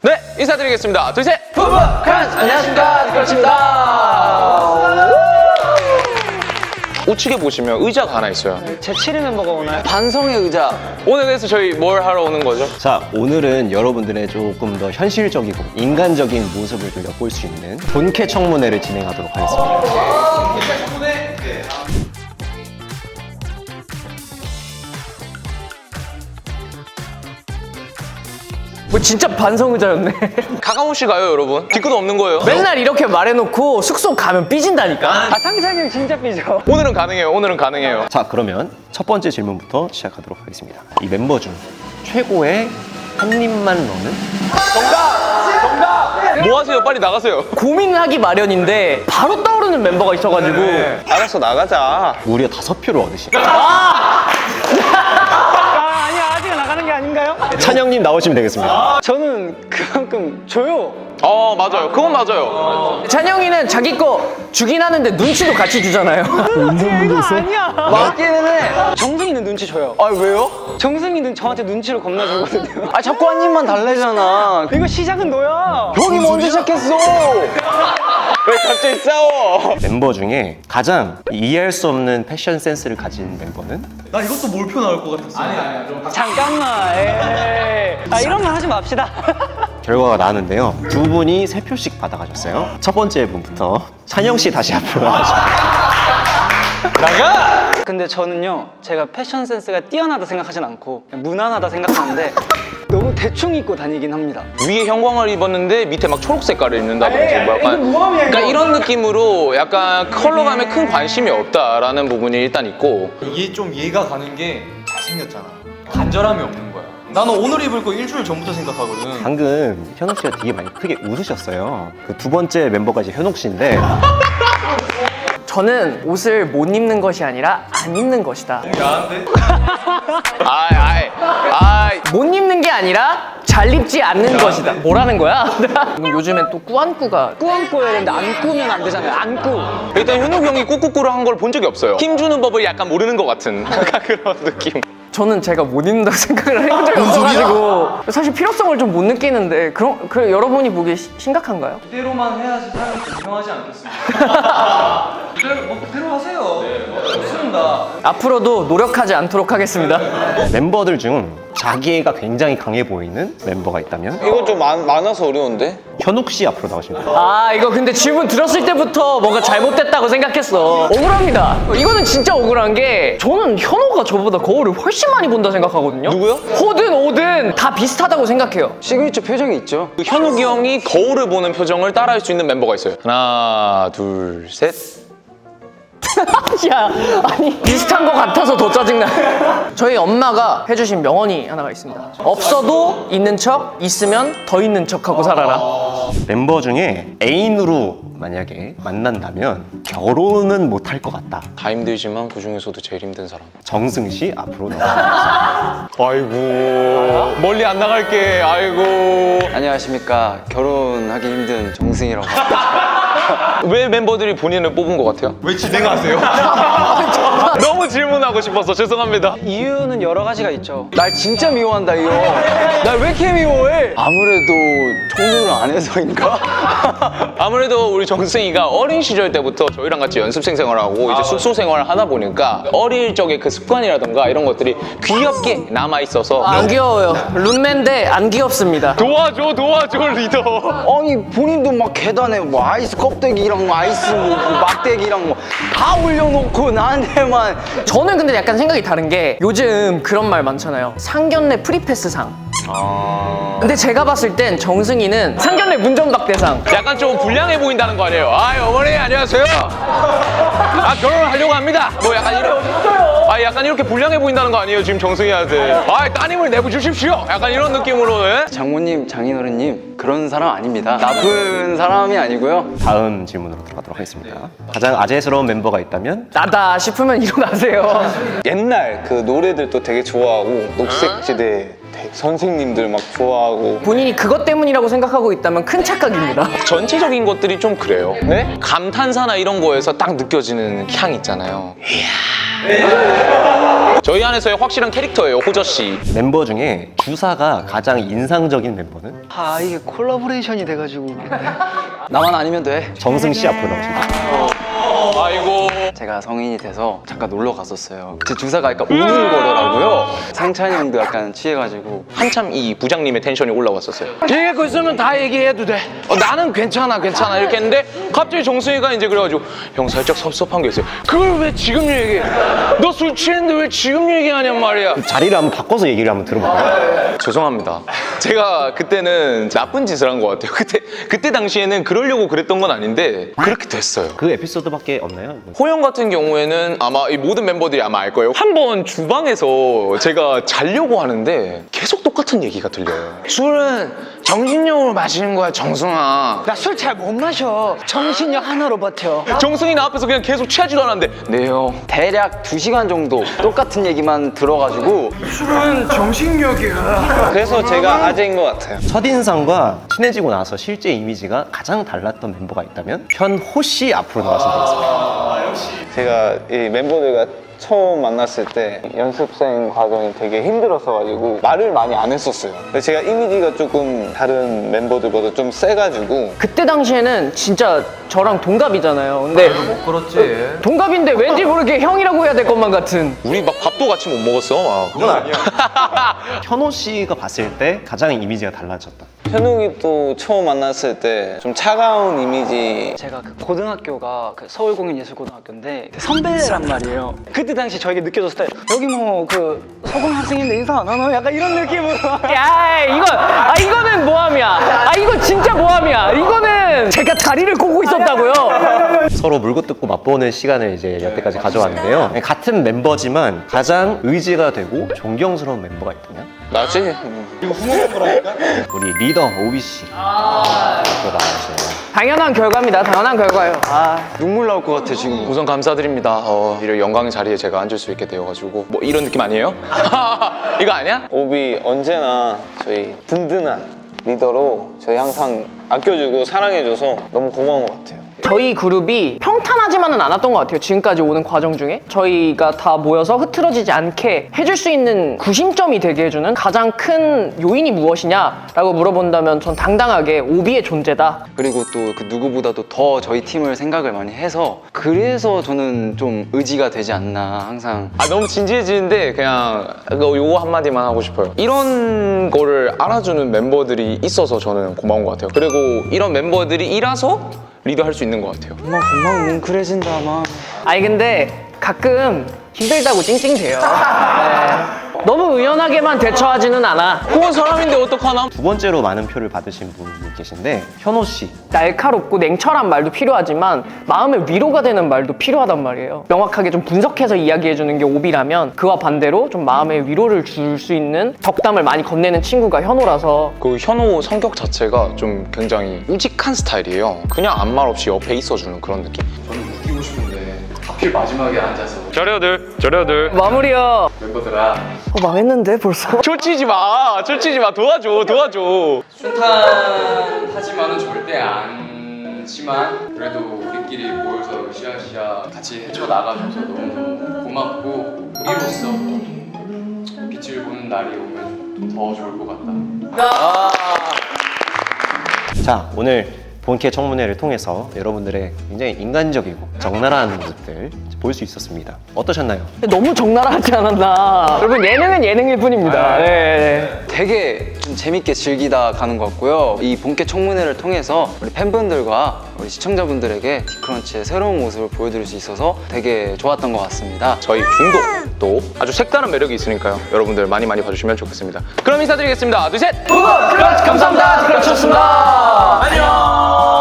네, 인사드리겠습니다. 둘, 셋! 부부 크런치! 안녕하십니까, 크런치입니다. 우측에 보시면 의자가 하나 있어요. 제 7위 멤버가 오나요? 반성의 의자. 오늘 그래서 저희 뭘 하러 오는 거죠? 자, 오늘은 여러분들의 조금 더 현실적이고 인간적인 모습을 좀 엿볼 수 있는 본캐 청문회를 진행하도록 하겠습니다. 뭐 진짜 반성 의자였네. 가까운 씨 가요, 여러분. 뒤끝도 없는 거예요. 맨날 이렇게 말해놓고 숙소 가면 삐진다니까. 아, 상상이 진짜 삐져. 오늘은 가능해요. 오늘은 가능해요. 자, 그러면 첫 번째 질문부터 시작하도록 하겠습니다. 이 멤버 중 최고의 한 입만 넣는 뭐 하세요? 빨리 나가세요. 고민하기 마련인데 바로 떠오르는 멤버가 있어가지고. 알았어, 나가자. 무려 5표를 얻으신 아니야, 아직 나가는 게 아닌가요? 찬영님 나오시면 되겠습니다. 저는 그만큼 줘요. 맞아요. 그건 맞아요. 찬영이는 자기 거 주긴 하는데 눈치도 같이 주잖아요. 인성분도 있어? 아니야. 맞기는 해. 정승이는 눈치 줘요. 아, 왜요? 정승이는 저한테 눈치를 겁나 주거든요. 아, 자꾸 한 입만 달래잖아. 이거 시작은 너야. 형이 먼저 시작했어. 왜 갑자기 싸워? 멤버 중에 가장 이해할 수 없는 패션 센스를 가진 멤버는 나 이것도 몰표 나올 것 같았어. 잠깐만. 에이. 아, 이런 말 하지 맙시다. 결과가 나왔는데요. 두 분이 3표씩 받아가셨어요. 첫 번째 분부터 찬영 씨 다시 앞으로 나가시죠. 나가! 근데 저는요, 제가 패션 센스가 뛰어나다 생각하진 않고 무난하다 생각하는데 너무 대충 입고 다니긴 합니다. 위에 형광을 입었는데 밑에 막 초록 색깔을 입는다든지 뭐 약간 그러니까 이런 느낌으로 약간 컬러감에 큰 관심이 없다라는 부분이 일단 있고 이게 좀 이해가 가는 게 잘생겼잖아. 간절함이 없는 거야. 나는 오늘 입을 거 일주일 전부터 생각하거든. 방금 현옥 씨가 되게 많이 크게 웃으셨어요. 그 두 번째 멤버가 이제 현옥 씨인데 저는 옷을 못 입는 것이 아니라 안 입는 것이다. 야한데? 아이 못 입는 게 아니라 잘 입지 않는 것이다. 뭐라는 거야? 요즘엔 또 꾸안꾸가 꾸안꾸여야 되는데 안 꾸면 안 되잖아요. 안 꾸. 일단 현욱 형이 꾹꾹꾹을 한 걸 본 적이 없어요. 힘주는 법을 약간 모르는 것 같은 약간 그런 느낌. 저는 제가 못 입는다고 생각을 해본 적이 없어가지고 사실 필요성을 좀 못 느끼는데 그럼 여러분이 보기에 심각한가요? 그대로만 해야지 사람이 공평하지 않겠습니까? 그대로 하세요. 좋습니다. 앞으로도 노력하지 않도록 하겠습니다. 멤버들 중 자기애가 굉장히 강해 보이는 멤버가 있다면 이건 좀 많아서 어려운데? 현옥 씨 앞으로 나오십니다. 아, 이거 근데 질문 들었을 때부터 뭔가 잘못됐다고 생각했어. 억울합니다. 이거는 진짜 억울한 게 저는 현호가 저보다 거울을 훨씬 많이 본다 생각하거든요. 누구요? 호든 오든 다 비슷하다고 생각해요. 시그니처 표정이 있죠. 그 현욱이 형이 거울을 보는 표정을 따라할 수 있는 멤버가 있어요. 하나, 둘, 셋. 야, 아니 비슷한 것 같아서 더 짜증나. 저희 엄마가 해주신 명언이 하나가 있습니다. 없어도 있는 척, 있으면 더 있는 척하고 살아라. 멤버 중에 애인으로 만약에 만난다면 결혼은 못할 것 같다. 다 힘들지만 그 중에서도 제일 힘든 사람. 정승 씨 앞으로 나오십니다. 아이고 멀리 안 나갈게. 아이고. 안녕하십니까. 결혼하기 힘든 정승이라고 합니다. 왜 멤버들이 본인을 뽑은 것 같아요? 왜 진행하세요? 너무 질문하고 싶어서 죄송합니다. 이유는 여러 가지가 있죠. 날 진짜 미워한다 이거. 날 왜 이렇게 미워해? 아무래도 청소를 안 해서인가? 아무래도 우리 정승이가 어린 시절 때부터 저희랑 같이 연습생 생활하고 이제 숙소 생활을 하다 보니까 어릴 적의 그 습관이라던가 이런 것들이 귀엽게 남아 있어서 안 귀여워요. 룸맨데 안 귀엽습니다. 도와줘 리더. 아니 본인도 막 계단에 뭐 아이스 껍데기랑 뭐 아이스 뭐 막대기랑 뭐 다 올려놓고 나한테만. 저는 근데 약간 생각이 다른 게 요즘 그런 말 많잖아요. 상견례 프리패스상. 근데 제가 봤을 땐 정승이는 상견례 문전박대상. 약간 좀 불량해 보인다는 거 아니에요? 어머니 안녕하세요. 결혼을 하려고 합니다. 뭐 약간 이런. 약간 이렇게 불량해 보인다는 거 아니에요 지금 정승이한테? 따님을 내보주십시오. 약간 이런 느낌으로. 예? 장모님, 장인어른님 그런 사람 아닙니다. 나쁜 사람이 아니고요. 다음 질문으로 들어가도록 하겠습니다. 가장 아재스러운 멤버가 있다면 나다 싶으면 일어나세요. 옛날 그 노래들도 되게 좋아하고 녹색지대 선생님들 막 좋아하고 본인이 그것 때문이라고 생각하고 있다면 큰 착각입니다. 전체적인 것들이 좀 그래요. 네? 감탄사나 이런 거에서 딱 느껴지는 향 있잖아요. 이야. 저희 안에서의 확실한 캐릭터예요, 호저 씨. 멤버 중에 주사가 가장 인상적인 멤버는 아 이게 콜라보레이션이 돼가지고 나만 아니면 돼. 정승 씨 앞으로 나오십니다. 아이고. 제가 성인이 돼서 잠깐 놀러 갔었어요. 제 주사가 약간 우글거더라고요. 상찬이 형도 약간 취해가지고 한참 이 부장님의 텐션이 올라왔었어요. 얘기할 거 있으면 다 얘기해도 돼. 나는 괜찮아 이렇게 했는데 갑자기 정승이가 이제 그래가지고 형 살짝 섭섭한 게 있어요. 그걸 왜 지금 얘기해? 너 술 취했는데 왜 지금 얘기하냔 말이야. 자리를 한번 바꿔서 얘기를 한번 들어볼까요? 죄송합니다. 제가 그때는 나쁜 짓을 한 것 같아요. 그때 당시에는 그러려고 그랬던 건 아닌데 그렇게 됐어요. 그 에피소드밖에 없나요? 호영 같은 경우에는 아마 이 모든 멤버들이 아마 알 거예요. 한 번 주방에서 제가 자려고 하는데 계속 똑같은 얘기가 들려요. 술은 정신력으로 마시는 거야, 정승아. 나 술 잘 못 마셔. 정신력 하나로 버텨. 정승이 나 앞에서 그냥 계속 취하지도 않았는데 네요. 대략 2시간 정도 똑같은 얘기만 들어가지고 술은 정신력이야. 그래서 제가 아재인 것 같아요. 첫인상과 친해지고 나서 실제 이미지가 가장 달랐던 멤버가 있다면 현호 씨 앞으로 나와주시면 되겠습니다. 제가 이 멤버들과 처음 만났을 때 연습생 과정이 되게 힘들었어가지고 말을 많이 안 했었어요. 근데 제가 이미지가 조금 다른 멤버들보다 좀 세가지고 그때 당시에는 진짜 저랑 동갑이잖아요. 근데 그렇지. 동갑인데 왠지 모르게 형이라고 해야 될 것만 같은. 우리 막 밥도 같이 못 먹었어. 그건 아니야. 현호 씨가 봤을 때 가장 이미지가 달라졌다. 현욱이 또 처음 만났을 때 좀 차가운 이미지. 제가 그 고등학교가 그 서울공인예술고등학교인데 선배란 말이에요. 그때 당시 저에게 느껴졌을 때 여기 뭐 그 서공 학생인데 인사 안 하나? 약간 이런 느낌으로. 야, 이거는 모함이야. 이거 진짜 모함이야. 이거는 제가 다리를 꼬고 있었다고요. 서로 물고 뜯고 맛보는 시간을 이제 여태까지 가져왔는데요. 같은 멤버지만 가장 의지가 되고 존경스러운 멤버가 있다면 나지? 우리 리더 오비 씨 앞으로 나와주세요. 당연한 결과입니다. 당연한 결과예요. 눈물 나올 것 같아 지금. 우선 감사드립니다. 이런 영광의 자리에 제가 앉을 수 있게 되어가지고 뭐 이런 느낌 아니에요? 이거 아니야? 오비 언제나 저희 든든한 리더로 저희 항상 아껴주고 사랑해줘서 너무 고마운 것 같아요. 저희 그룹이 평탄하지만은 않았던 것 같아요. 지금까지 오는 과정 중에 저희가 다 모여서 흐트러지지 않게 해줄 수 있는 구심점이 되게 해주는 가장 큰 요인이 무엇이냐라고 물어본다면 전 당당하게 오비의 존재다. 그리고 또 그 누구보다도 더 저희 팀을 생각을 많이 해서 그래서 저는 좀 의지가 되지 않나 항상. 너무 진지해지는데 그냥 요거 한마디만 하고 싶어요. 이런 거를 알아주는 멤버들이 있어서 저는 고마운 것 같아요. 그리고 이런 멤버들이 이라서 리더할 수 있는 것 같아요. 엄마 금방 뭉클해진다 막. 아니 근데 가끔 힘들다고 찡찡대요. 네. 너무 의연하게만 대처하지는 않아. 그건 사람인데 어떡하나? 두 번째로 많은 표를 받으신 분이 계신데 현호 씨. 날카롭고 냉철한 말도 필요하지만 마음의 위로가 되는 말도 필요하단 말이에요. 명확하게 좀 분석해서 이야기해주는 게 오비라면 그와 반대로 좀 마음의 위로를 줄 수 있는 덕담을 많이 건네는 친구가 현호라서 그 현호 성격 자체가 좀 굉장히 우직한 스타일이에요. 그냥 아무 말 없이 옆에 있어주는 그런 느낌. 저는 웃기고 싶은데 하필 마지막에 앉아서 저려들 마무리요. 멤버들아 망했는데 벌써? 초치지 마 도와줘. 순탄하지만은 절대 않지만 그래도 우리끼리 모여서 으쌰으쌰 같이 헤쳐나가줘서 너무 고맙고 우리로서 빛을 보는 날이 오면 더 좋을 것 같다. 자, 오늘 본캐 청문회를 통해서 여러분들의 굉장히 인간적이고 적나라한 모습들 볼 수 있었습니다. 어떠셨나요? 너무 적나라하지 않았나. 여러분 예능은 예능일 뿐입니다. 네. 되게 좀 재밌게 즐기다 가는 것 같고요. 이 본캐 청문회를 통해서 우리 팬분들과 우리 시청자분들에게 디크런치의 새로운 모습을 보여드릴 수 있어서 되게 좋았던 것 같습니다. 저희 중독도 아주 색다른 매력이 있으니까요. 여러분들 많이 봐주시면 좋겠습니다. 그럼 인사드리겠습니다. 둘, 셋! 감사합니다. 디크런치였습니다. 안녕!